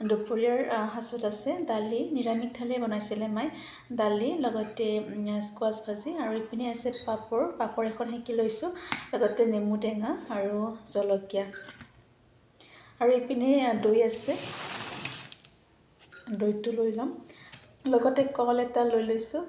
দুপৰীয়াৰ সাঁজত আছে দালি, নিৰামিষ থালি বনাইছিলে মায়ে, দালি লগতে স্কোৱাছ ভাজি, আৰু ইপিনে আছে পাপৰ এখন সেকি লৈছোঁ, লগতে নেমু টেঙা আৰু জলকীয়া, আৰু ইপিনে দৈ আছে, দৈটো লৈ ল'ম, লগতে কল এটা লৈ লৈছোঁ,